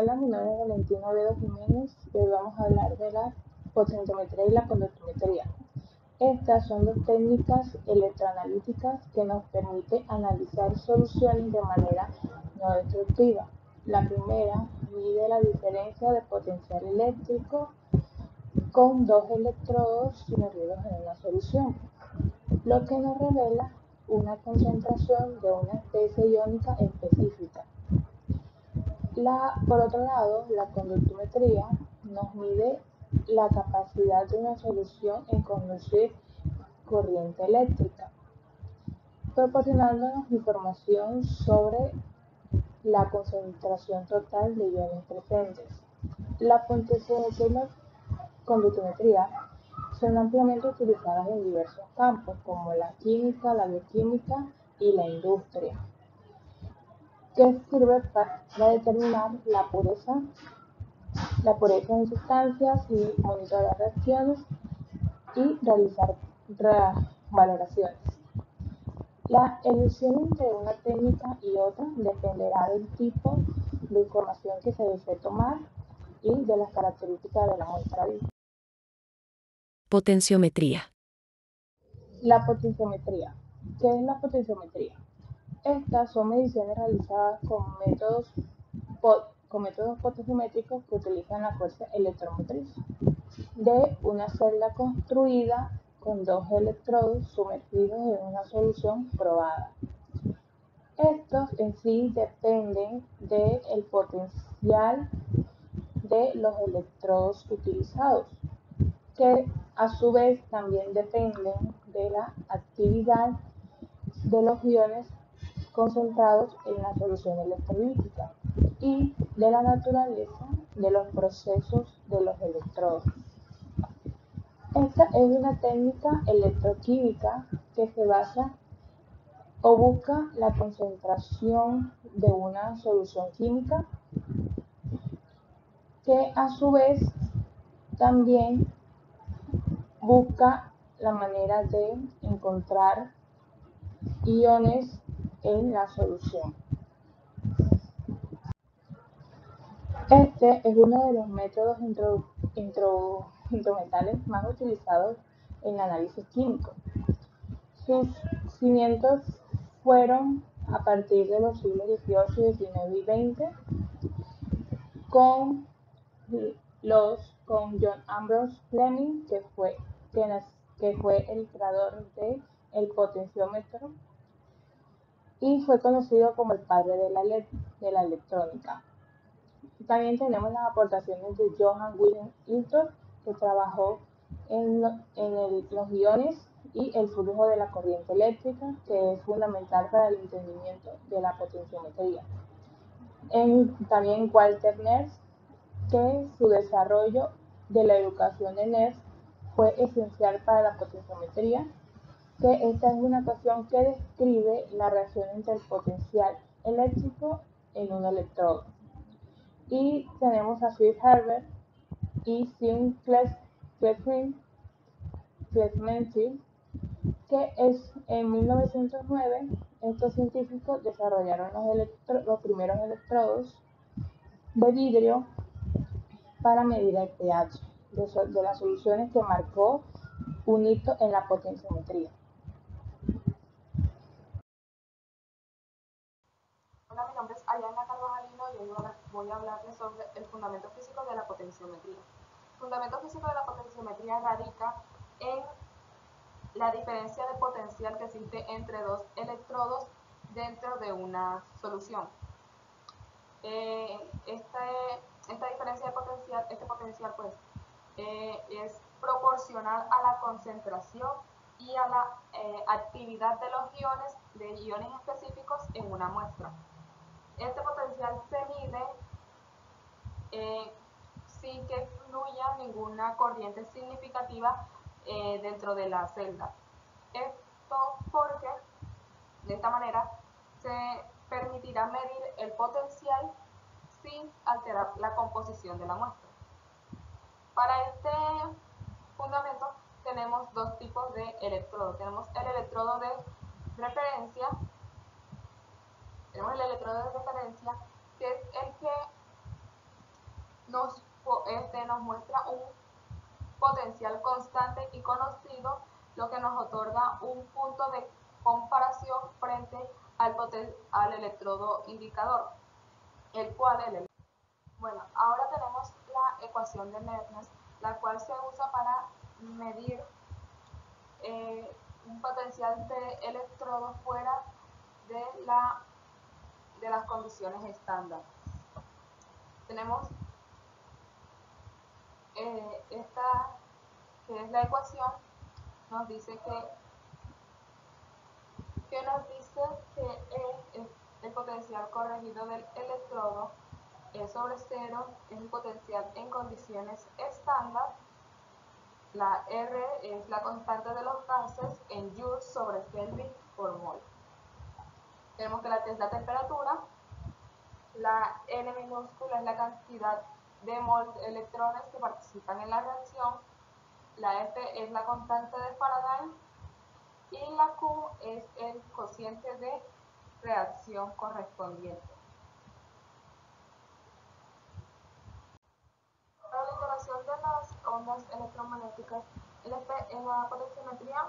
Hola, mi nombre es Valentina Oviedo Jiménez y hoy vamos a hablar de la potenciometría y la conductometría. Estas son dos técnicas electroanalíticas que nos permiten analizar soluciones de manera no destructiva. La primera mide la diferencia de potencial eléctrico con dos electrodos sumergidos en una solución, lo que nos revela una concentración de una especie iónica específica. Por otro lado, la conductometría nos mide la capacidad de una solución en conducir corriente eléctrica, proporcionándonos información sobre la concentración total de iones presentes. La potenciometría y la conductometría son ampliamente utilizadas en diversos campos, como la química, la bioquímica y la industria, que sirve para determinar la pureza en sustancias y monitorear reacciones y realizar valoraciones. La elección entre una técnica y otra dependerá del tipo de información que se desee tomar y de las características de la muestra. Potenciometría. La potenciometría. ¿Qué es la potenciometría? Estas son mediciones realizadas con métodos potenciométricos que utilizan la fuerza electromotriz de una celda construida con dos electrodos sumergidos en una solución probada. Estos en sí dependen del potencial de los electrodos utilizados, que a su vez también dependen de la actividad de los iones concentrados en la solución electrolítica y de la naturaleza de los procesos de los electrodos. Esta es una técnica electroquímica que se basa o busca la concentración de una solución química, que a su vez también busca la manera de encontrar iones en la solución. Este es uno de los métodos instrumentales más utilizados en el análisis químico. Sus cimientos fueron a partir de los siglos XVIII, XIX y XX con John Ambrose Fleming, que fue el creador del potenciómetro y fue conocido como el padre de la electrónica. También tenemos las aportaciones de Johann Wilhelm Hilton, que trabajó en los iones y el flujo de la corriente eléctrica, que es fundamental para el entendimiento de la potenciometría. También Walter Nernst, que su desarrollo de la educación de Nernst fue esencial para la potenciometría, que esta es una ecuación que describe la reacción entre el potencial eléctrico en un electrodo. Y tenemos a Fritz Herbert y Sim Klesmentil, que en 1909 estos científicos desarrollaron los primeros electrodos de vidrio para medir el pH de las soluciones, que marcó un hito en la potenciometría. Hola, mi nombre es Ariana Carvajalino y hoy voy a hablarles sobre el fundamento físico de la potenciometría. El fundamento físico de la potenciometría radica en la diferencia de potencial que existe entre dos electrodos dentro de una solución. Esta diferencia de potencial, es proporcional a la concentración y a la actividad de los iones específicos en una muestra. Este potencial se mide sin que fluya ninguna corriente significativa dentro de la celda. Esto porque de esta manera se permitirá medir el potencial sin alterar la composición de la muestra. Para este fundamento tenemos dos tipos de electrodos. Tenemos el electrodo de referencia, que es el que nos muestra un potencial constante y conocido, lo que nos otorga un punto de comparación frente al electrodo indicador, el cual bueno, ahora tenemos la ecuación de Mernes, la cual se usa para medir un potencial de electrodo fuera de las condiciones estándar. Tenemos esta, que es la ecuación, nos dice que el potencial corregido del electrodo E sobre 0 es el potencial en condiciones estándar. La R es la constante de los gases en joules sobre Kelvin por mol. Tenemos que la T es la temperatura, la N minúscula es la cantidad de mol de electrones que participan en la reacción, la F es la constante de Faraday y la Q es el cociente de reacción correspondiente. Para la interacción de las ondas electromagnéticas, en la potenciometría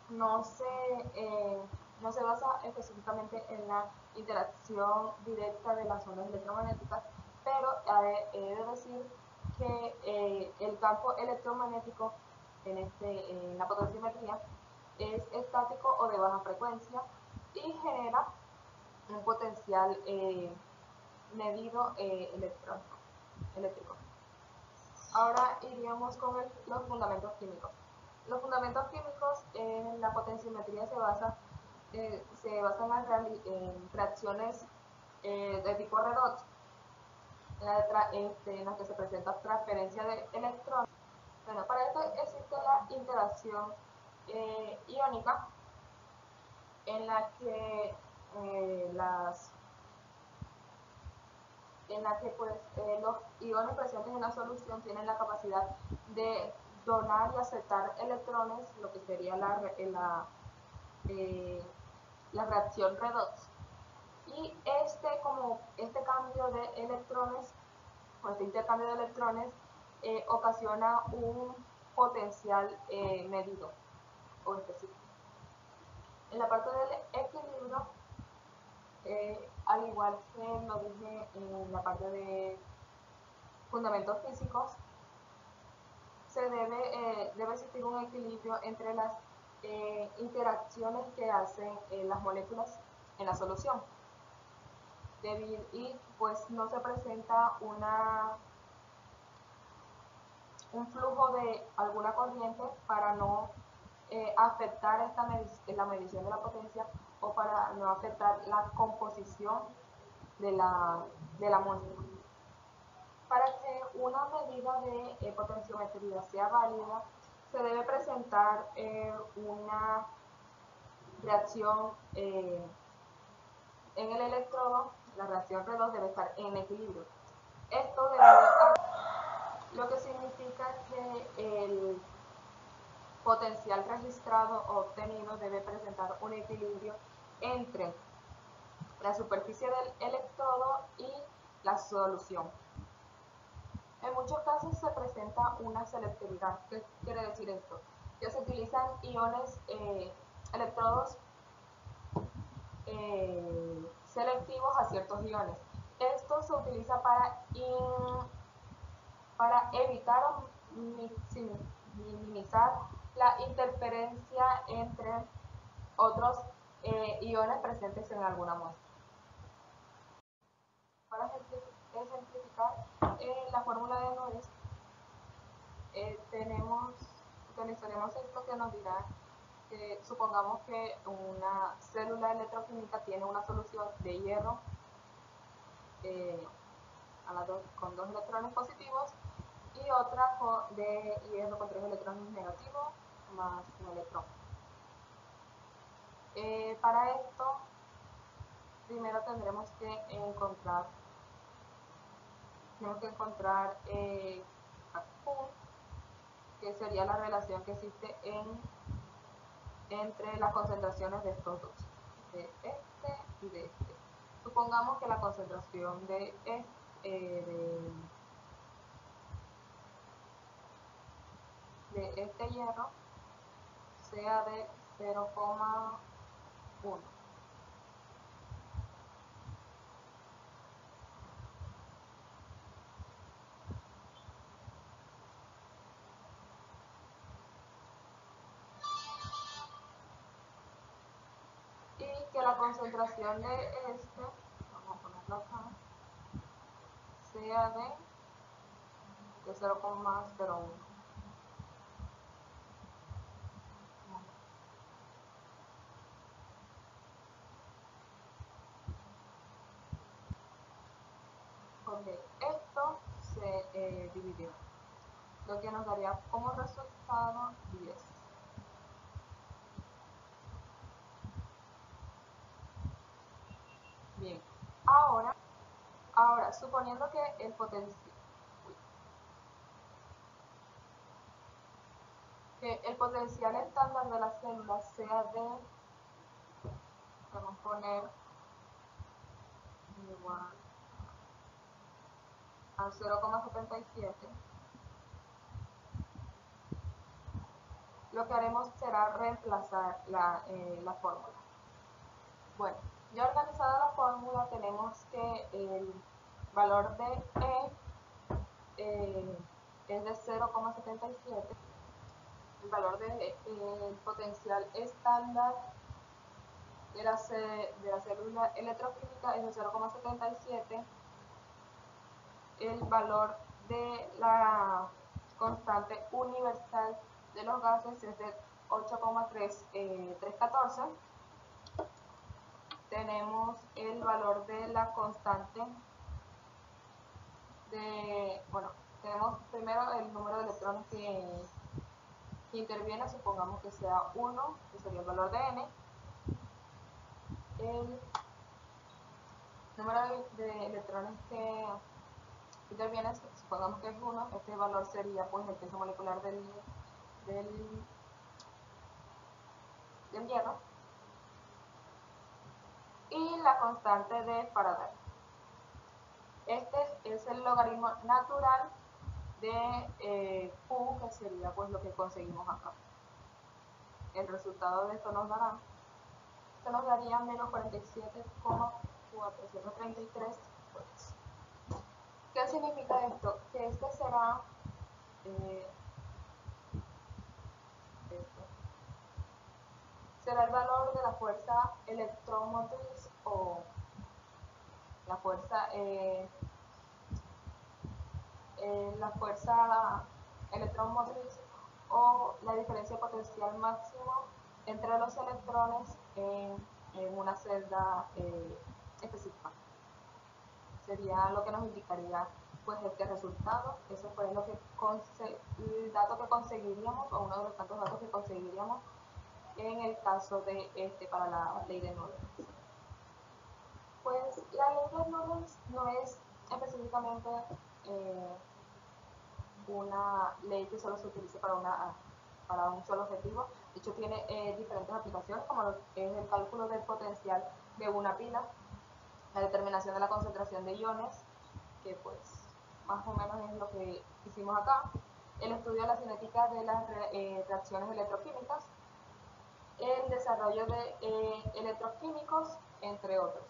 no se basa específicamente en la interacción directa de las ondas electromagnéticas, pero he de decir que el campo electromagnético en la potenciometría es estático o de baja frecuencia y genera un potencial medido eléctrico. Ahora iríamos con los fundamentos químicos. Los fundamentos químicos en la potenciometría se basan en reacciones de tipo redox, en las que se presenta transferencia de electrones. Bueno, para esto existe la interacción iónica, en la que los iones presentes en la solución tienen la capacidad de donar y aceptar electrones, lo que sería la reacción redox. Y este cambio de electrones, o este intercambio de electrones, ocasiona un potencial medido o específico. En la parte del equilibrio, al igual que lo dije en la parte de fundamentos físicos, debe existir un equilibrio entre las interacciones que hacen las moléculas en la solución. Y pues no se presenta un flujo de alguna corriente para no afectar la medición de la potencia o para no afectar la composición de la muestra. Para que una medida de potenciometría sea válida, se debe presentar una reacción en el electrodo. La reacción redox debe estar en equilibrio. Esto lo que significa que el potencial registrado o obtenido debe presentar un equilibrio entre la superficie del electrodo y la solución. En muchos casos se presenta una selectividad. ¿Qué quiere decir esto? Que se utilizan electrodos selectivos a ciertos iones. Esto se utiliza para evitar o minimizar la interferencia entre otros iones presentes en alguna muestra. Para ejemplificar la fórmula de Norris, utilizaremos esto que nos dirá que supongamos que una célula electroquímica tiene una solución de hierro con 2 electrones positivos y otra de hierro con 3 electrones negativos más un electrón. Para esto, primero tendremos que encontrar a Q, que sería la relación que existe entre las concentraciones de estos dos, de este y de este. Supongamos que la concentración de que este hierro sea de 0,1. Y que la concentración de este, vamos a ponerlo acá, sea de 0,01. Ok, esto se dividió, lo que nos daría como resultado 10. Bien, ahora suponiendo que el potencial estándar de la célula sea de, vamos a poner igual a 0,77, lo que haremos será reemplazar la fórmula. Bueno, ya organizada la fórmula, tenemos que el valor de E es de 0,77, el valor de potencial estándar de la célula electroquímica es de 0,77, el valor de la constante universal de los gases es de 8,314. Tenemos el valor de la constante de, bueno, tenemos primero el número de electrones que interviene, supongamos que sea 1, que sería el valor de n. El número de electrones que interviene, supongamos que es 1, este valor sería pues el peso molecular del hierro, y la constante de Faraday. Este es el logaritmo natural de Q, que sería pues lo que conseguimos acá. El resultado de esto nos daría menos 47,433 volts. ¿Qué significa esto? Que este será será el valor de la fuerza electromotriz o la fuerza electromotriz, o la diferencia potencial máximo entre los electrones en una celda específica. Sería lo que nos indicaría pues este resultado. Eso fue lo que el dato que conseguiríamos, o uno de los tantos datos que conseguiríamos en el caso de para la ley de Newton. Pues la ley de Newton no es específicamente una ley que solo se utilice para un solo objetivo. De hecho, tiene diferentes aplicaciones, como lo que es el cálculo del potencial de una pila, la determinación de la concentración de iones, que pues más o menos es lo que hicimos acá, el estudio de la cinética de las reacciones electroquímicas, el desarrollo de electroquímicos, entre otros.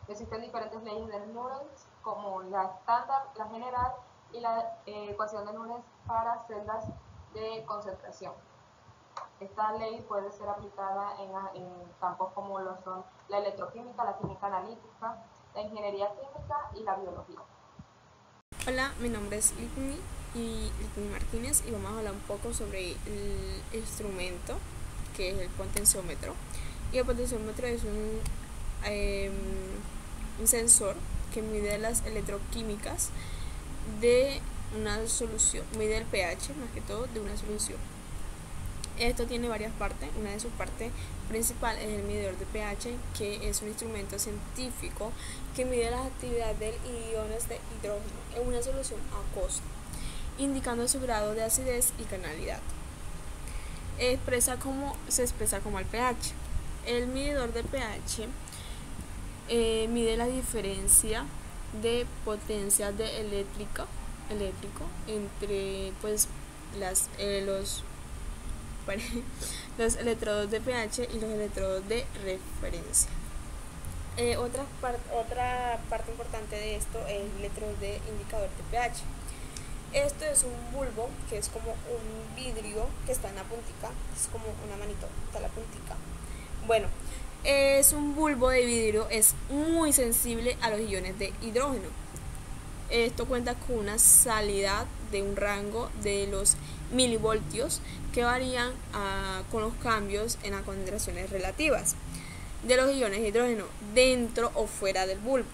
Existen diferentes leyes de Newton, como la estándar, la general y la ecuación de Newton para celdas de concentración. Esta ley puede ser aplicada en campos como lo son la electroquímica, la química analítica, la ingeniería química y la biología. Hola, mi nombre es Litni Martínez y vamos a hablar un poco sobre el instrumento que es el potenciómetro. Y el potenciómetro es un sensor que mide las electroquímicas de una solución, mide el pH más que todo de una solución. Esto tiene varias partes. Una de sus partes principal es el medidor de pH, que es un instrumento científico que mide las actividades de iones de hidrógeno en una solución acuosa, indicando su grado de acidez y canalidad. Se expresa como el pH. El medidor de pH mide la diferencia de potencia eléctrico entre pues los los electrodos de pH y los electrodos de referencia. Otra parte importante de esto es el electrodo de indicador de pH. Esto es un bulbo que es como un vidrio que está en la puntica, es como una manito, está la puntica. Bueno, es un bulbo de vidrio, es muy sensible a los iones de hidrógeno. Esto cuenta con una salida de un rango de los milivoltios que varían con los cambios en las concentraciones relativas de los iones de hidrógeno dentro o fuera del bulbo.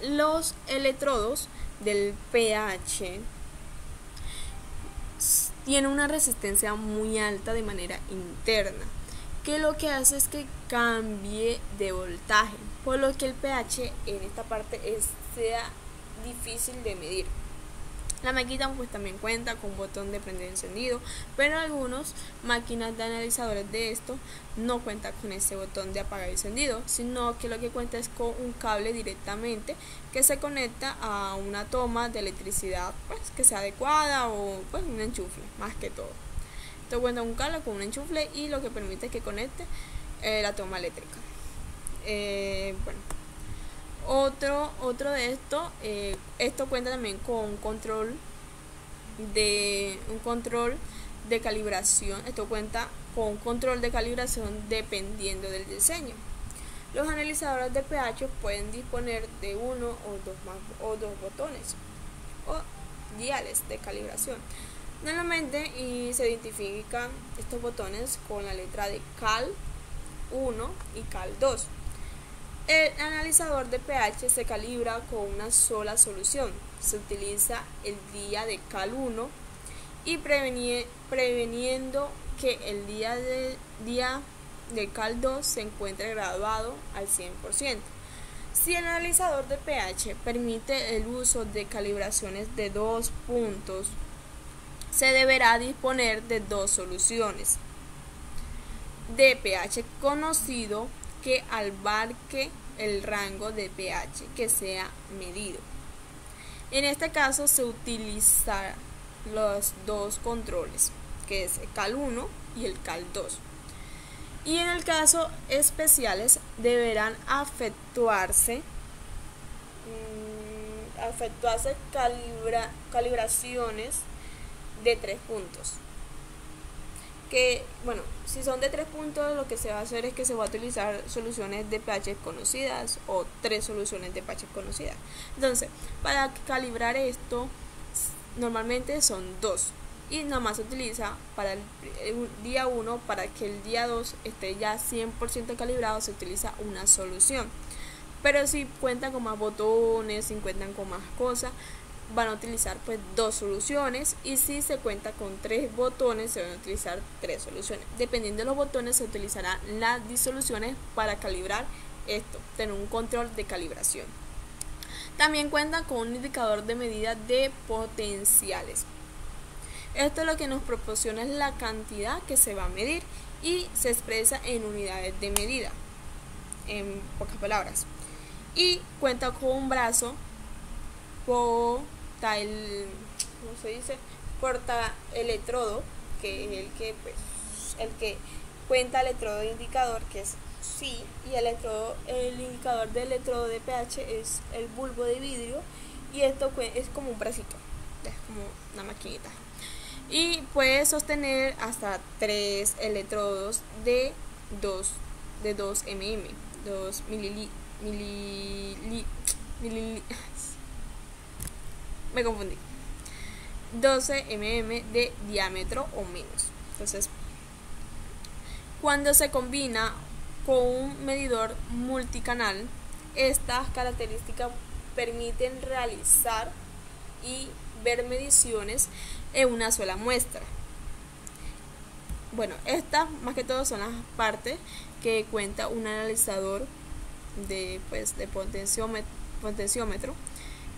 Los electrodos del pH tienen una resistencia muy alta de manera interna, que lo que hace es que cambie de voltaje, por lo que el pH en esta parte sea difícil de medir. La máquina pues también cuenta con un botón de prender encendido, pero algunas máquinas de analizadores de esto no cuentan con ese botón de apagar y encendido, sino que lo que cuenta es con un cable directamente que se conecta a una toma de electricidad pues que sea adecuada, o pues un enchufle más que todo. Esto cuenta un cable con un enchufle y lo que permite que conecte la toma eléctrica. Bueno, otro de esto cuenta también con un control de calibración. Esto cuenta con un control de calibración dependiendo del diseño. Los analizadores de pH pueden disponer de uno o dos botones o diales de calibración. Normalmente se identifican estos botones con la letra de Cal 1 y Cal 2. El analizador de pH se calibra con una sola solución. Se utiliza el día de Cal 1 y preveniendo que el día de Cal 2 se encuentre graduado al 100%. Si el analizador de pH permite el uso de calibraciones de 2 puntos, se deberá disponer de 2 soluciones de pH conocido que abarque el rango de pH que sea medido. En este caso se utilizan los dos controles, que es el Cal 1 y el Cal 2. Y en el caso especiales deberán efectuarse calibraciones de 3 puntos. Que bueno, si son de 3 puntos, lo que se va a hacer es que se va a utilizar soluciones de pH conocidas o 3 soluciones de pH conocidas. Entonces, para calibrar esto, normalmente son 2 y nomás se utiliza para el día 1. Para que el día 2 esté ya 100% calibrado, se utiliza una solución. Pero si cuentan con más botones, si cuentan con más cosas, van a utilizar pues 2 soluciones, y si se cuenta con 3 botones se van a utilizar 3 soluciones. Dependiendo de los botones se utilizarán las disoluciones para calibrar esto, tener un control de calibración. También cuenta con un indicador de medida de potenciales. Esto lo que nos proporciona es la cantidad que se va a medir y se expresa en unidades de medida, en pocas palabras, y cuenta con un brazo porta electrodo, que es el que cuenta el electrodo de indicador, que es sí, y el indicador del electrodo de pH es el bulbo de vidrio, y esto es como un bracito, es como una maquinita, y puede sostener hasta 3 electrodos de 2 mm, 2 me confundí, 12 mm de diámetro o menos. Entonces, cuando se combina con un medidor multicanal, estas características permiten realizar y ver mediciones en una sola muestra. Bueno, estas más que todo son las partes que cuenta un analizador de potenciómetro.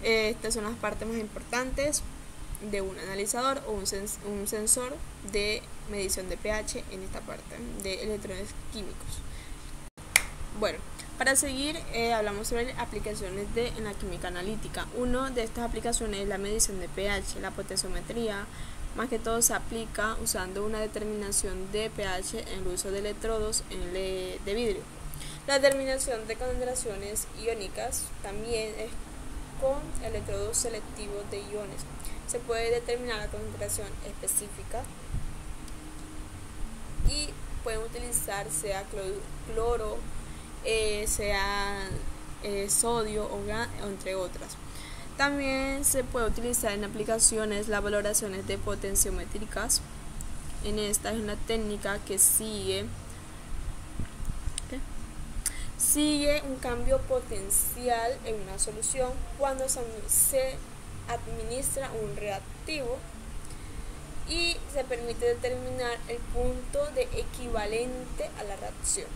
Estas son las partes más importantes de un analizador o un sensor de medición de pH en esta parte de electrones químicos. Bueno, para seguir hablamos sobre aplicaciones en la química analítica. Una de estas aplicaciones es la medición de pH, la potenciometría, más que todo se aplica usando una determinación de pH en el uso de electrodos de vidrio. La determinación de concentraciones iónicas también es con electrodos selectivos de iones. Se puede determinar la concentración específica y pueden utilizar sea cloro, sea sodio o entre otras. También se puede utilizar en aplicaciones las valoraciones de potenciométricas. En esta es una técnica que sigue un cambio potencial en una solución cuando se administra un reactivo y se permite determinar el punto de equivalente a la reacción.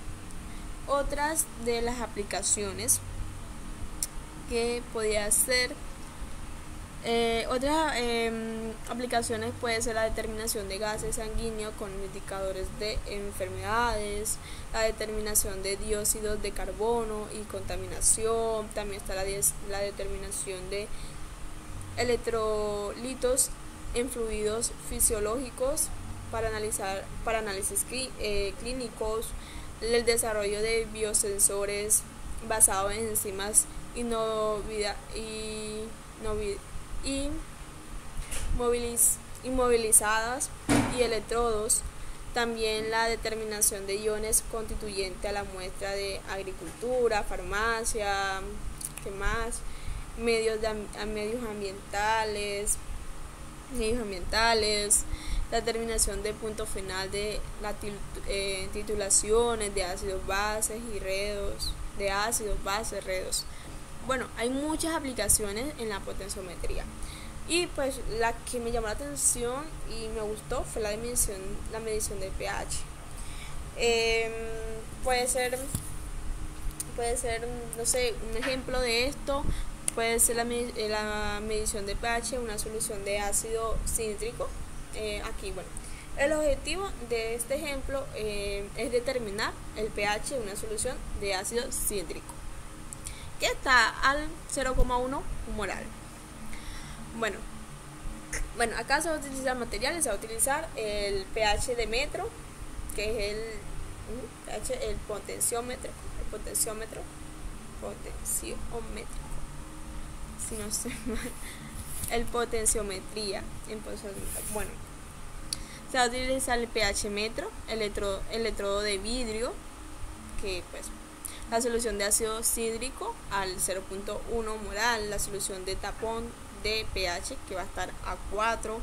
Otras de las aplicaciones que podría ser aplicaciones puede ser la determinación de gases sanguíneos con indicadores de enfermedades, la determinación de dióxidos de carbono y contaminación. También está la determinación de electrolitos en fluidos fisiológicos para análisis clínicos, el desarrollo de biosensores basados en enzimas inmovilizadas y electrodos. También la determinación de iones constituyente a la muestra de agricultura, farmacia, ¿qué más? Medios ambientales, la determinación del punto final de las titulaciones de ácidos bases y redos, Bueno, hay muchas aplicaciones en la potenciometría. Y pues la que me llamó la atención y me gustó fue la medición del pH. Puede ser, no sé, un ejemplo de esto puede ser la medición de pH en una solución de ácido cítrico. Aquí, bueno, el objetivo de este ejemplo es determinar el pH de una solución de ácido cítrico que está al 0,1 molar. Bueno, acá se va a utilizar materiales, se va a utilizar el pH de metro, que es el potenciómetro, si no sé mal, el potenciometría. Entonces, bueno, se va a utilizar el pH metro, electrodo de vidrio, que pues la solución de ácido cítrico al 0,1 molar, la solución de tapón de pH que va a estar a 4,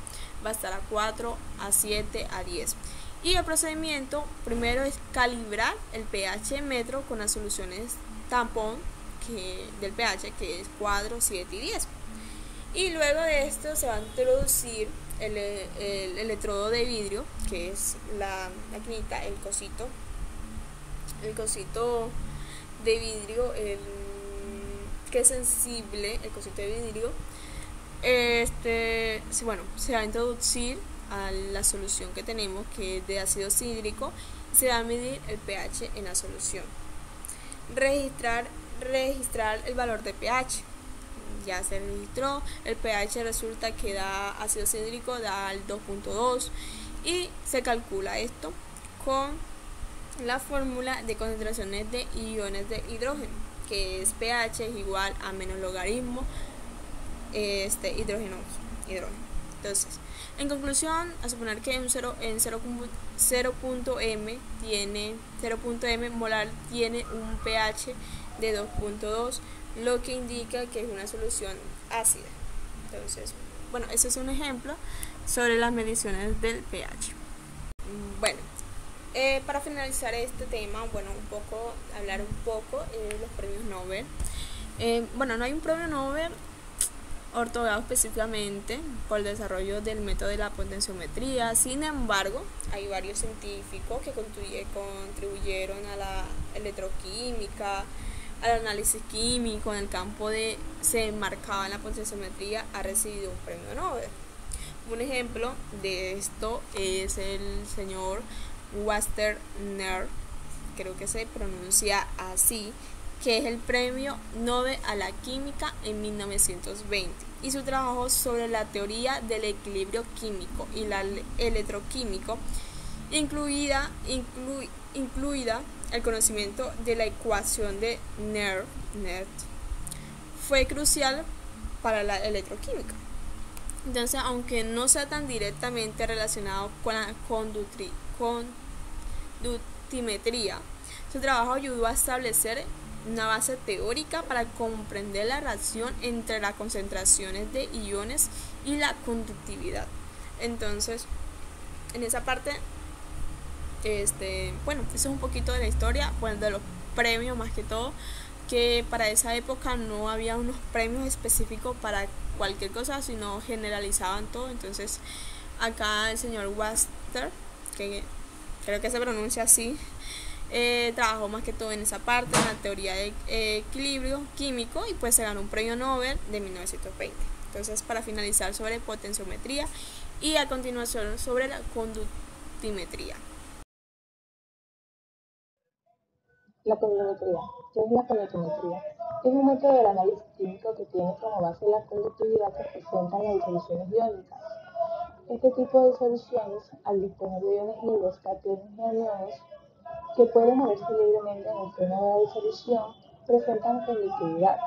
a 7, a 10. Y el procedimiento primero es calibrar el pH metro con las soluciones tampón del pH, que es 4, 7 y 10. Y luego de esto se va a introducir el electrodo de vidrio, que es la maquinita, el cosito de vidrio, que es sensible, el cosito de vidrio. Se va a introducir a la solución que tenemos, que es de ácido cítrico, y se va a medir el pH en la solución. Registrar el valor de pH. Ya se registró, el pH resulta que da ácido cítrico, da al 2.2, y se calcula esto con la fórmula de concentraciones de iones de hidrógeno, que es pH es igual a menos logaritmo hidrógeno. Entonces, en conclusión, a suponer que en 0.m molar tiene un pH de 2.2, lo que indica que es una solución ácida. Entonces, bueno, ese es un ejemplo sobre las mediciones del pH. Bueno, para finalizar este tema, hablar un poco de los premios Nobel. No hay un premio Nobel otorgado específicamente por el desarrollo del método de la potenciometría. Sin embargo, hay varios científicos que contribuyeron a la electroquímica, al análisis químico en el campo se enmarcaba en la potenciometría, ha recibido un premio Nobel. Un ejemplo de esto es el señor Wasterner, creo que se pronuncia así, que es el Premio Nobel a la Química en 1920, y su trabajo sobre la teoría del equilibrio químico y la electroquímico, incluida el conocimiento de la ecuación de Nernst, fue crucial para la electroquímica. Entonces, aunque no sea tan directamente relacionado con la conductimetría, su trabajo ayudó a establecer una base teórica para comprender la relación entre las concentraciones de iones y la conductividad. Entonces, en esa parte, bueno, eso es un poquito de la historia, pues de los premios más que todo, que para esa época no había unos premios específicos para cualquier cosa, sino generalizaban todo. Entonces, acá el señor Waster, que creo que se pronuncia así, trabajó más que todo en esa parte, en la teoría de equilibrio químico, y pues se ganó un premio Nobel de 1920. Entonces, para finalizar sobre potenciometría y a continuación sobre la conductimetría. La colorimetría. ¿Qué es la colorimetría? Es un método del análisis químico que tiene como base la conductividad que presentan las disoluciones iónicas. Este tipo de soluciones, al disponer de iones libres, cationes y aniones, que pueden moverse libremente en el seno de la disolución, presentan conductividad,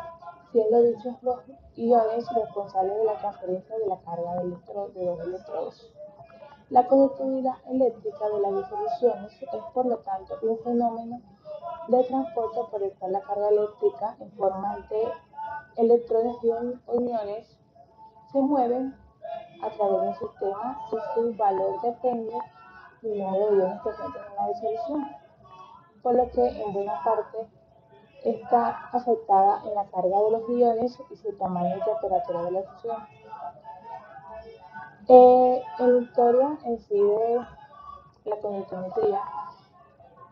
siendo dichos los iones responsables de la transferencia de la carga de dos electrodos. La conductividad eléctrica de las disoluciones es, por lo tanto, un fenómeno de transporte por el cual la carga eléctrica en forma de electrones o iones se mueven a través de un sistema y su valor depende del número de iones presentes en la disolución, por lo que en buena parte está afectada en la carga de los iones y su tamaño y temperatura de la fusión. En la historia en sí de la conductimetría,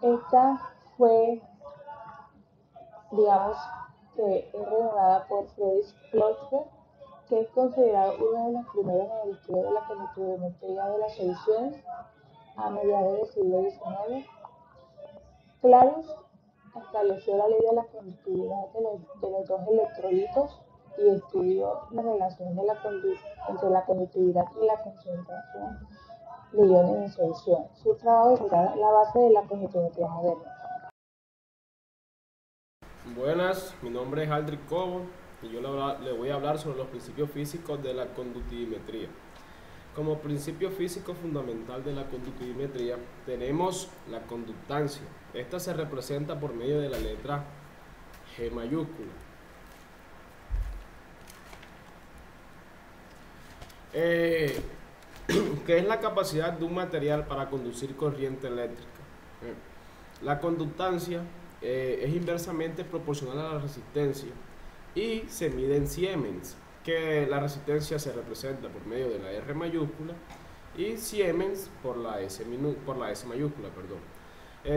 esta fue, digamos, que es renovada por Friedrich Klotzer, que es considerado uno de los primeros en el estudio de la conductimetría de las soluciones a mediados del siglo XIX. Claros estableció la ley de la conductividad de los dos electrolitos y estudió la relación de entre la conductividad y la concentración de iones en solución. Su trabajo será la base de la conductimetría moderna. Buenas, mi nombre es Aldrich Cobo y yo le voy a hablar sobre los principios físicos de la conductimetría. Como principio físico fundamental de la conductimetría tenemos la conductancia. Esta se representa por medio de la letra G mayúscula. Que es la capacidad de un material para conducir corriente eléctrica. La conductancia es inversamente proporcional a la resistencia y se mide en siemens, que la resistencia se representa por medio de la R mayúscula y siemens por la S mayúscula,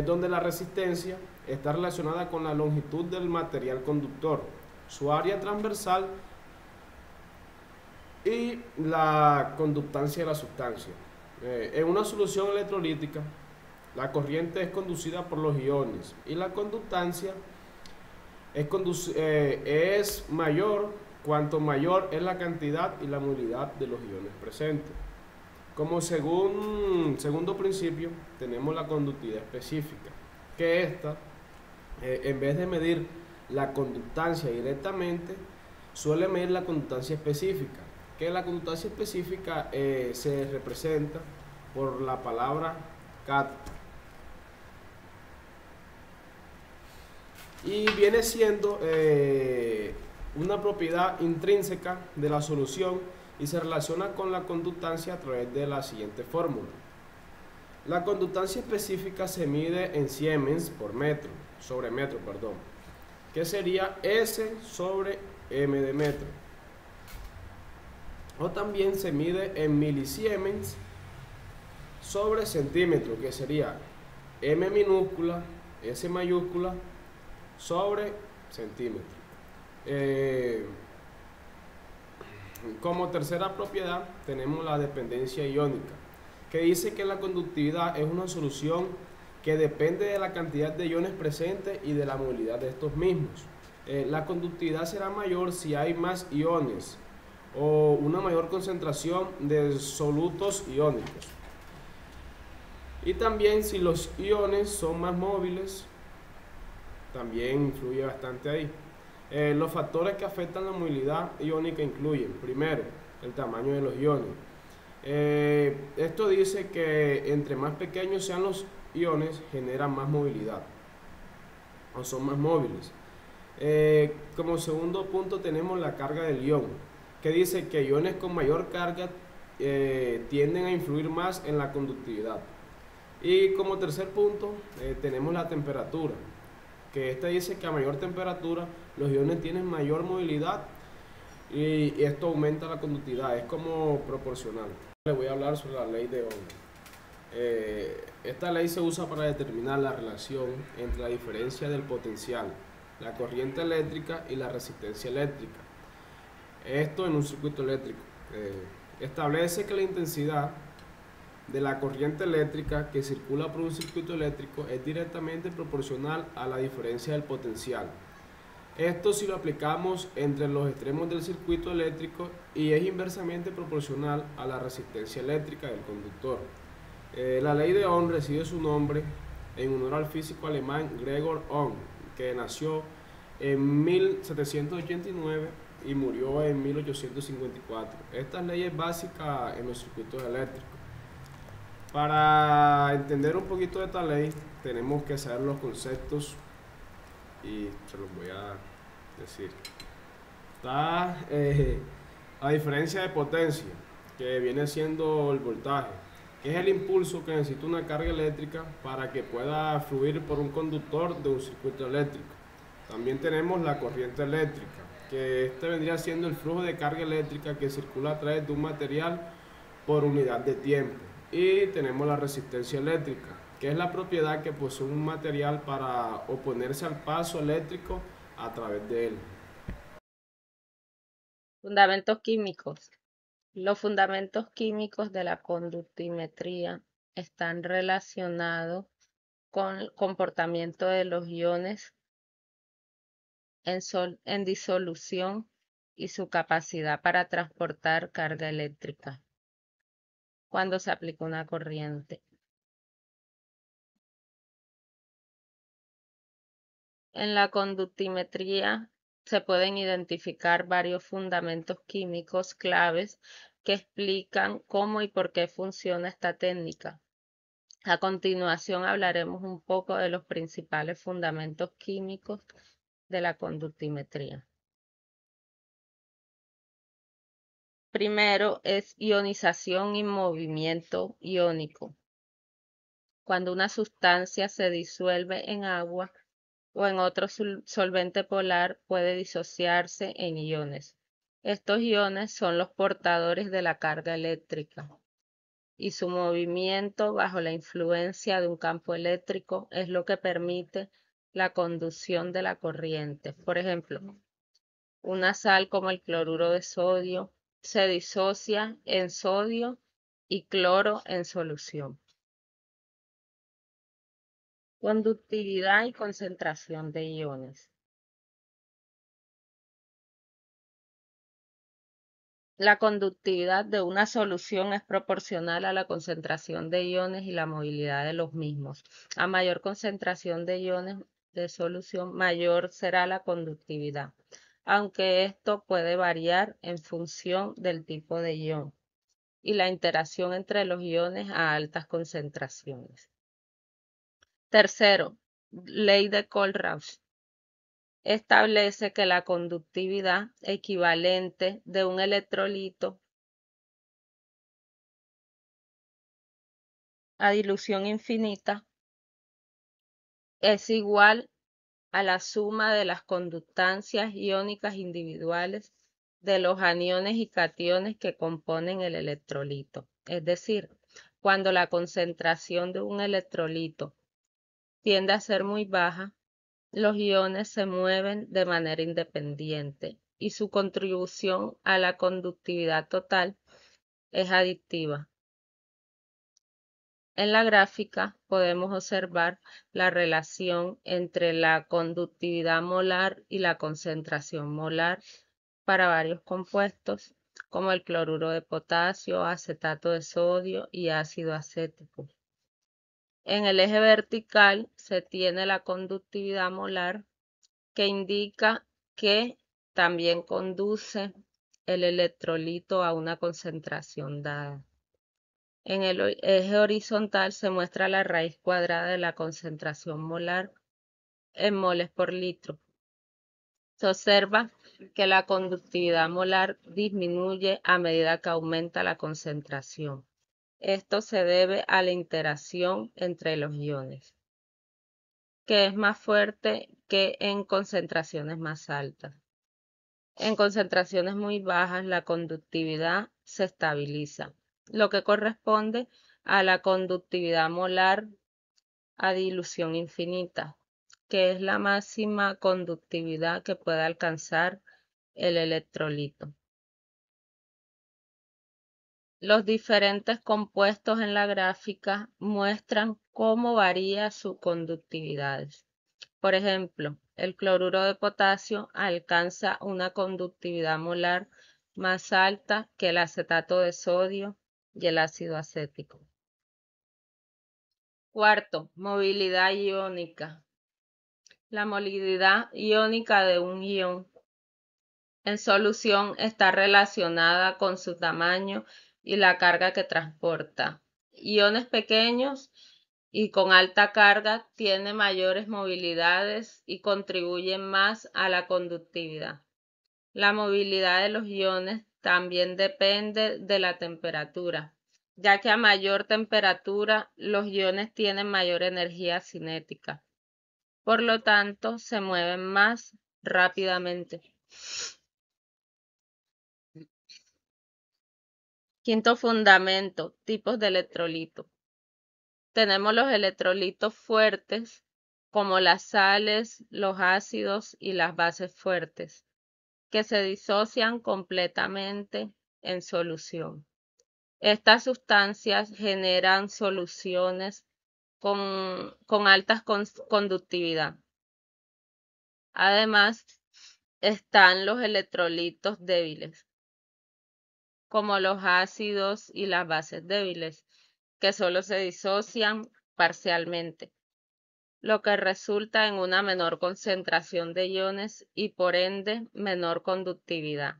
donde la resistencia está relacionada con la longitud del material conductor, su área transversal y la conductancia de la sustancia. En una solución electrolítica, la corriente es conducida por los iones y la conductancia es mayor cuanto mayor es la cantidad y la movilidad de los iones presentes. Como segundo principio, tenemos la conductividad específica, que esta, en vez de medir la conductancia directamente, suele medir la conductancia específica, que la conductancia específica se representa por la palabra cat. Y viene siendo una propiedad intrínseca de la solución y se relaciona con la conductancia a través de la siguiente fórmula. La conductancia específica se mide en siemens por metro, que sería S sobre M de metro. O también se mide en milisiemens sobre centímetro, que sería M minúscula, S mayúscula, sobre centímetro. Como tercera propiedad tenemos la dependencia iónica, que dice que la conductividad es una solución que depende de la cantidad de iones presentes y de la movilidad de estos mismos. La conductividad será mayor si hay más iones o una mayor concentración de solutos iónicos. Y también si los iones son más móviles, también influye bastante ahí. Los factores que afectan la movilidad iónica incluyen, primero, el tamaño de los iones. Esto dice que entre más pequeños sean los iones, generan más movilidad o son más móviles. Como segundo punto tenemos la carga del ion, que dice que iones con mayor carga tienden a influir más en la conductividad. Y como tercer punto tenemos la temperatura, que esta dice que a mayor temperatura los iones tienen mayor movilidad y esto aumenta la conductividad, es como proporcional. Les voy a hablar sobre la ley de Ohm. Esta ley se usa para determinar la relación entre la diferencia del potencial, la corriente eléctrica y la resistencia eléctrica. Esto en un circuito eléctrico. Establece que la intensidad de la corriente eléctrica que circula por un circuito eléctrico es directamente proporcional a la diferencia del potencial. Esto si lo aplicamos entre los extremos del circuito eléctrico y es inversamente proporcional a la resistencia eléctrica del conductor. La ley de Ohm recibe su nombre en honor al físico alemán Gregor Ohm, que nació en 1789 y murió en 1854. Esta ley es básica en los circuitos eléctricos. Para entender un poquito de esta ley, tenemos que saber los conceptos y se los voy a decir. Está a diferencia de potencia, que viene siendo el voltaje, que es el impulso que necesita una carga eléctrica para que pueda fluir por un conductor de un circuito eléctrico. También tenemos la corriente eléctrica, que este vendría siendo el flujo de carga eléctrica que circula a través de un material por unidad de tiempo. Y tenemos la resistencia eléctrica, que es la propiedad que posee un material para oponerse al paso eléctrico a través de él. Fundamentos químicos. Los fundamentos químicos de la conductimetría están relacionados con el comportamiento de los iones en disolución y su capacidad para transportar carga eléctrica cuando se aplica una corriente. En la conductimetría se pueden identificar varios fundamentos químicos claves que explican cómo y por qué funciona esta técnica. A continuación hablaremos un poco de los principales fundamentos químicos de la conductimetría. Primero es ionización y movimiento iónico. Cuando una sustancia se disuelve en agua o en otro solvente polar, puede disociarse en iones. Estos iones son los portadores de la carga eléctrica y su movimiento bajo la influencia de un campo eléctrico es lo que permite la conducción de la corriente. Por ejemplo, una sal como el cloruro de sodio se disocia en sodio y cloro en solución. Conductividad y concentración de iones. La conductividad de una solución es proporcional a la concentración de iones y la movilidad de los mismos. A mayor concentración de iones de solución, mayor será la conductividad, aunque esto puede variar en función del tipo de ion y la interacción entre los iones a altas concentraciones. Tercero, ley de Kohlrausch. Establece que la conductividad equivalente de un electrolito a dilución infinita es igual a la suma de las conductancias iónicas individuales de los aniones y cationes que componen el electrolito. Es decir, cuando la concentración de un electrolito tiende a ser muy baja, los iones se mueven de manera independiente y su contribución a la conductividad total es aditiva. En la gráfica podemos observar la relación entre la conductividad molar y la concentración molar para varios compuestos, como el cloruro de potasio, acetato de sodio y ácido acético. En el eje vertical se tiene la conductividad molar, que indica que también conduce el electrolito a una concentración dada. En el eje horizontal se muestra la raíz cuadrada de la concentración molar en moles por litro. Se observa que la conductividad molar disminuye a medida que aumenta la concentración. Esto se debe a la interacción entre los iones, que es más fuerte que en concentraciones más altas. En concentraciones muy bajas, la conductividad se estabiliza, lo que corresponde a la conductividad molar a dilución infinita, que es la máxima conductividad que puede alcanzar el electrolito. Los diferentes compuestos en la gráfica muestran cómo varía su conductividad. Por ejemplo, el cloruro de potasio alcanza una conductividad molar más alta que el acetato de sodio y el ácido acético. Cuarto, movilidad iónica. La movilidad iónica de un ion en solución está relacionada con su tamaño y la carga que transporta. Iones pequeños y con alta carga tienen mayores movilidades y contribuyen más a la conductividad. La movilidad de los iones también depende de la temperatura, ya que a mayor temperatura los iones tienen mayor energía cinética. Por lo tanto, se mueven más rápidamente. Quinto fundamento, tipos de electrolito. Tenemos los electrolitos fuertes, como las sales, los ácidos y las bases fuertes, que se disocian completamente en solución. Estas sustancias generan soluciones con alta conductividad. Además, están los electrolitos débiles, como los ácidos y las bases débiles, que solo se disocian parcialmente, lo que resulta en una menor concentración de iones y por ende menor conductividad.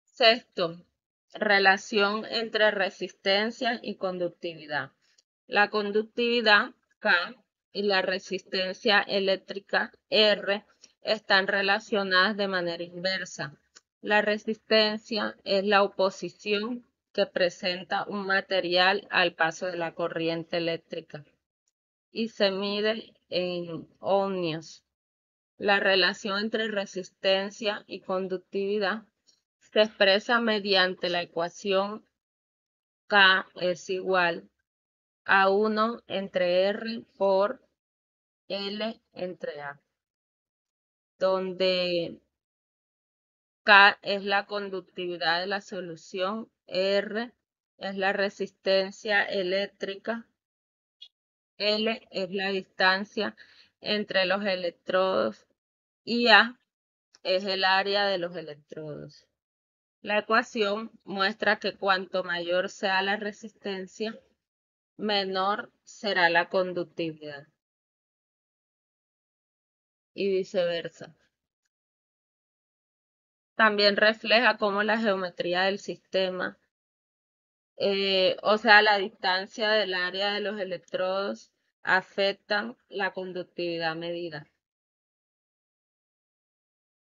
Sexto, relación entre resistencia y conductividad. La conductividad K y la resistencia eléctrica R están relacionadas de manera inversa. La resistencia es la oposición que presenta un material al paso de la corriente eléctrica y se mide en ohmios. La relación entre resistencia y conductividad se expresa mediante la ecuación K es igual a 1 entre R por L entre A, donde K es la conductividad de la solución, R es la resistencia eléctrica, L es la distancia entre los electrodos y A es el área de los electrodos. La ecuación muestra que cuanto mayor sea la resistencia, menor será la conductividad y viceversa. También refleja cómo la geometría del sistema, o sea, la distancia del área de los electrodos, afectan la conductividad medida.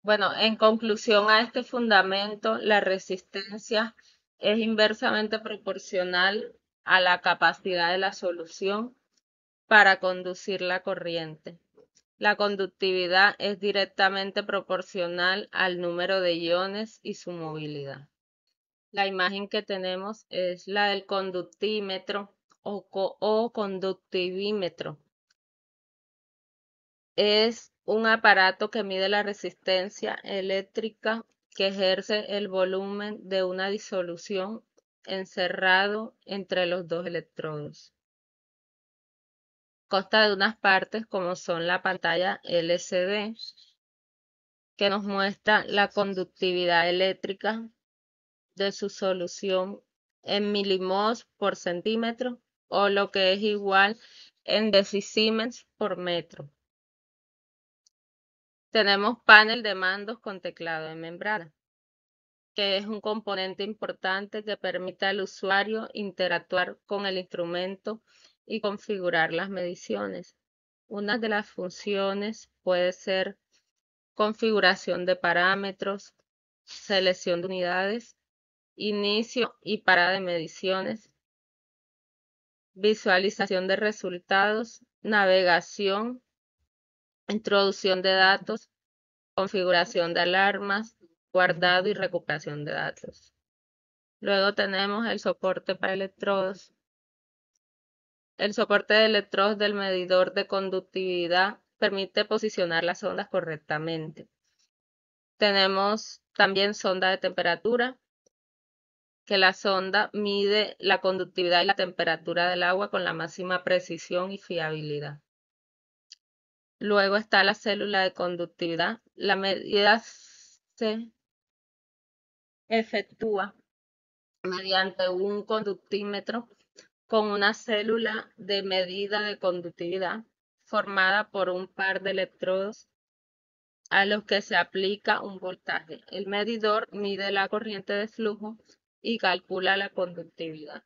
Bueno, en conclusión a este fundamento, la resistencia es inversamente proporcional a la capacidad de la solución para conducir la corriente. La conductividad es directamente proporcional al número de iones y su movilidad. La imagen que tenemos es la del conductímetro o conductivímetro. Es un aparato que mide la resistencia eléctrica que ejerce el volumen de una disolución encerrado entre los dos electrodos. Consta de unas partes como son la pantalla LCD, que nos muestra la conductividad eléctrica de su solución en milimos por centímetro, o lo que es igual en decisiemens por metro. Tenemos panel de mandos con teclado de membrana, que es un componente importante que permite al usuario interactuar con el instrumento y configurar las mediciones. Una de las funciones puede ser configuración de parámetros, selección de unidades, inicio y parada de mediciones, visualización de resultados, navegación, introducción de datos, configuración de alarmas, guardado y recuperación de datos. Luego tenemos el soporte para electrodos. El soporte de electrodos del medidor de conductividad permite posicionar las ondas correctamente. Tenemos también sonda de temperatura, que la sonda mide la conductividad y la temperatura del agua con la máxima precisión y fiabilidad. Luego está la célula de conductividad. La medida se efectúa mediante un conductímetro con una célula de medida de conductividad formada por un par de electrodos a los que se aplica un voltaje. El medidor mide la corriente de flujo y calcula la conductividad.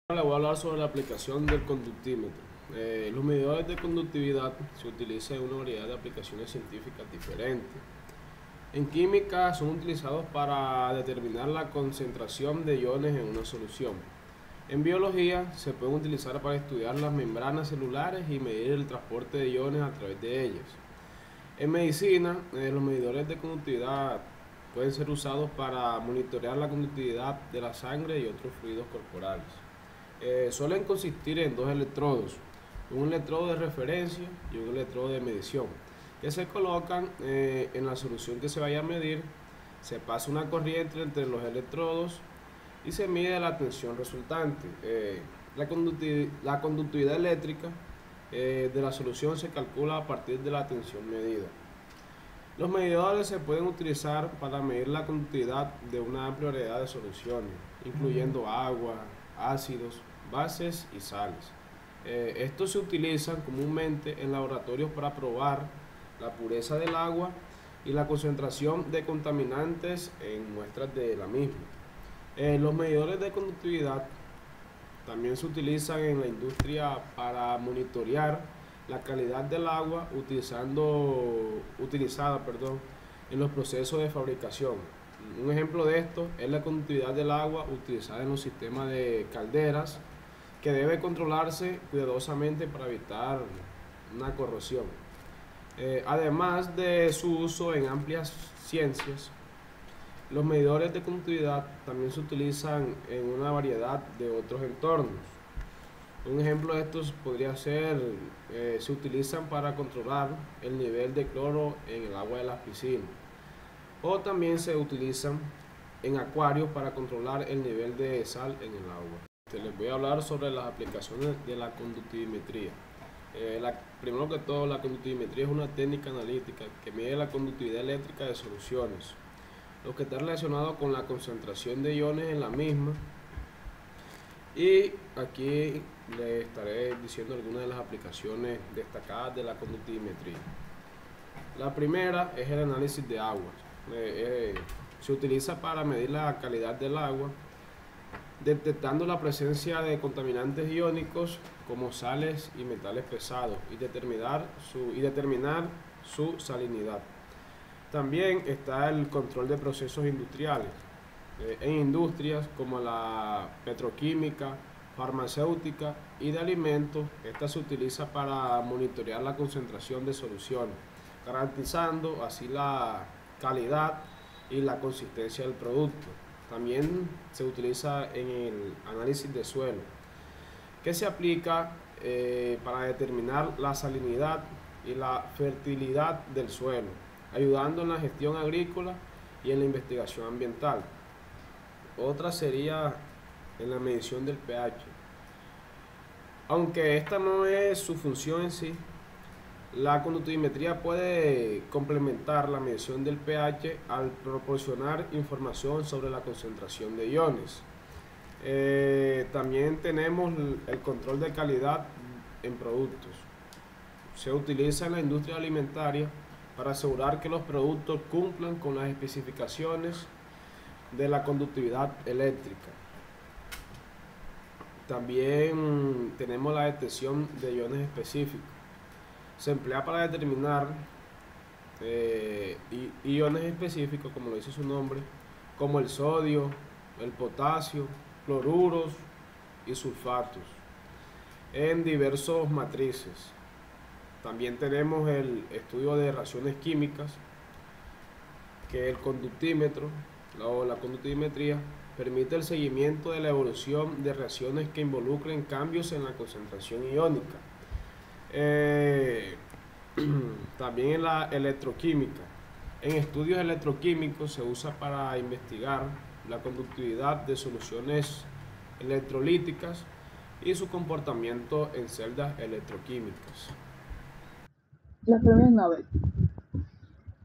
Ahora le voy a hablar sobre la aplicación del conductímetro. Los medidores de conductividad se utilizan en una variedad de aplicaciones científicas diferentes. En química son utilizados para determinar la concentración de iones en una solución. En biología se pueden utilizar para estudiar las membranas celulares y medir el transporte de iones a través de ellas. En medicina, los medidores de conductividad pueden ser usados para monitorear la conductividad de la sangre y otros fluidos corporales. Suelen consistir en dos electrodos, un electrodo de referencia y un electrodo de medición, que se colocan en la solución que se vaya a medir. Se pasa una corriente entre los electrodos y se mide la tensión resultante. La conductividad eléctrica de la solución se calcula a partir de la tensión medida. Los medidores se pueden utilizar para medir la conductividad de una amplia variedad de soluciones, incluyendo agua, ácidos, bases y sales. Estos se utilizan comúnmente en laboratorios para probar la pureza del agua y la concentración de contaminantes en muestras de la misma. Los medidores de conductividad también se utilizan en la industria para monitorear la calidad del agua utilizada en los procesos de fabricación. Un ejemplo de esto es la conductividad del agua utilizada en los sistemas de calderas, que debe controlarse cuidadosamente para evitar una corrosión. Además de su uso en amplias ciencias, los medidores de conductividad también se utilizan en una variedad de otros entornos. Un ejemplo de estos podría ser, se utilizan para controlar el nivel de cloro en el agua de las piscinas, o también se utilizan en acuarios para controlar el nivel de sal en el agua. Les voy a hablar sobre las aplicaciones de la conductimetría. Primero que todo, la conductimetría es una técnica analítica que mide la conductividad eléctrica de soluciones, lo que está relacionado con la concentración de iones en la misma. Y aquí les estaré diciendo algunas de las aplicaciones destacadas de la conductimetría. La primera es el análisis de aguas. Se utiliza para medir la calidad del agua, detectando la presencia de contaminantes iónicos como sales y metales pesados y determinar su salinidad. También está el control de procesos industriales. En industrias como la petroquímica, farmacéutica y de alimentos, esta se utiliza para monitorear la concentración de soluciones, garantizando así la calidad y la consistencia del producto. También se utiliza en el análisis de suelo, que se aplica para determinar la salinidad y la fertilidad del suelo, ayudando en la gestión agrícola y en la investigación ambiental. Otra sería en la medición del pH. Aunque esta no es su función en sí, la conductimetría puede complementar la medición del pH al proporcionar información sobre la concentración de iones. También tenemos el control de calidad en productos. Se utiliza en la industria alimentaria para asegurar que los productos cumplan con las especificaciones de la conductividad eléctrica. También tenemos la detección de iones específicos. Se emplea para determinar iones específicos, como lo dice su nombre, como el sodio, el potasio, cloruros y sulfatos, en diversos matrices. También tenemos el estudio de reacciones químicas, que el conductímetro o la conductimetría permite el seguimiento de la evolución de reacciones que involucren cambios en la concentración iónica. También en la electroquímica. En estudios electroquímicos se usa para investigar la conductividad de soluciones electrolíticas y su comportamiento en celdas electroquímicas. Los premios Nobel.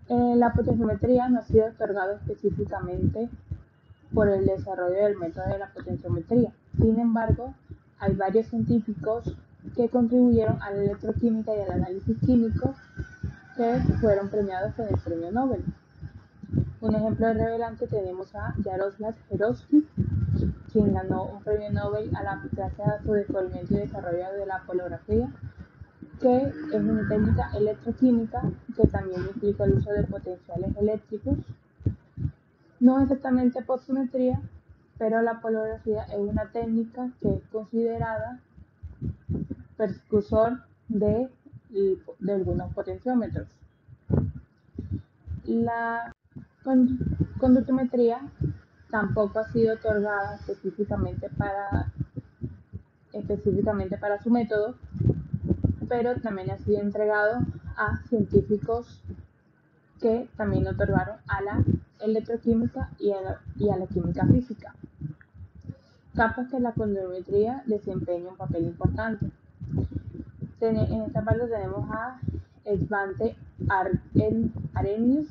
La potenciometría no ha sido otorgado específicamente por el desarrollo del método de la potenciometría. Sin embargo, hay varios científicos que contribuyeron a la electroquímica y al análisis químico que fueron premiados con el premio Nobel. Un ejemplo revelante tenemos a Jaroslav Jeroski, quien ganó un premio Nobel gracias a su descubrimiento y desarrollo de la polografía, que es una técnica electroquímica que también implica el uso de potenciales eléctricos. No exactamente potenciometría, pero la polografía es una técnica que es considerada precursor de algunos potenciómetros. La conductometría tampoco ha sido otorgada específicamente para su método, pero también ha sido entregado a científicos que también otorgaron a la electroquímica y a la química física, campos que la conductometría desempeña un papel importante. En esta parte tenemos a Svante Arrhenius,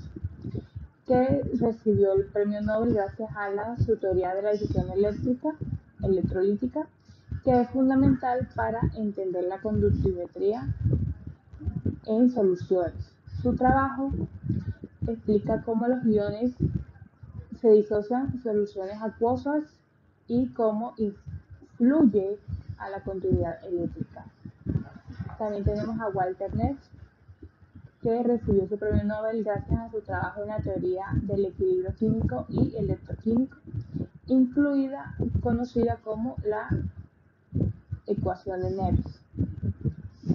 que recibió el premio Nobel gracias a su teoría de la división electrolítica, que es fundamental para entender la conductimetría en soluciones. Su trabajo explica cómo los iones se disocian en soluciones acuosas y cómo influye a la conductividad eléctrica. También tenemos a Walter Ness, que recibió su premio Nobel gracias a su trabajo en la teoría del equilibrio químico y electroquímico, conocida como la ecuación de Nernst.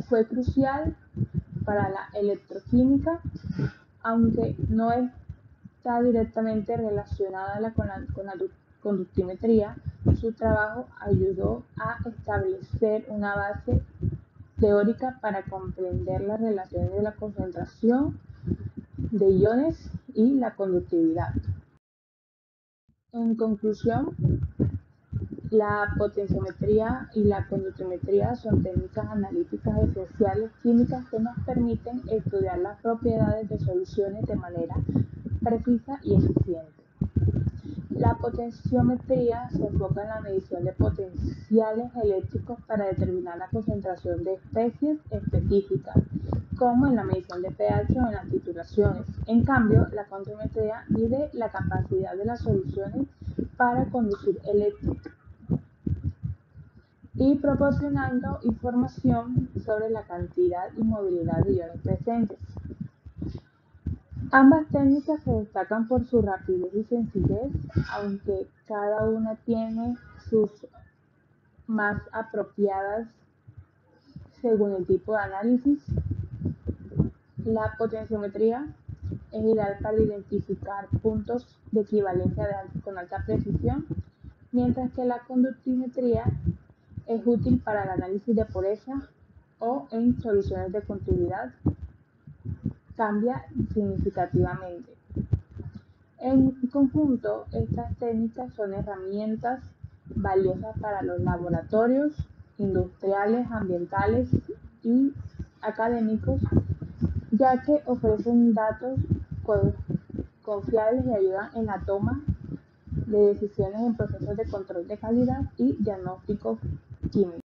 Fue crucial para la electroquímica, aunque no está directamente relacionada con la conductimetría. Su trabajo ayudó a establecer una base teórica para comprender las relaciones de la concentración de iones y la conductividad. En conclusión, la potenciometría y la conductimetría son técnicas analíticas esenciales químicas que nos permiten estudiar las propiedades de soluciones de manera precisa y eficiente. La potenciometría se enfoca en la medición de potenciales eléctricos para determinar la concentración de especies específicas, como en la medición de pH o en las titulaciones. En cambio, la conductimetría mide la capacidad de las soluciones para conducir eléctrica y proporcionando información sobre la cantidad y movilidad de iones presentes. Ambas técnicas se destacan por su rapidez y sencillez, aunque cada una tiene sus más apropiadas según el tipo de análisis. La potenciometría es ideal para identificar puntos de equivalencia con alta precisión, mientras que la conductimetría es útil para el análisis de pureza o en soluciones de continuidad cambia significativamente. En conjunto, estas técnicas son herramientas valiosas para los laboratorios industriales, ambientales y académicos, ya que ofrecen datos confiables y ayudan en la toma de decisiones en procesos de control de calidad y diagnóstico químico.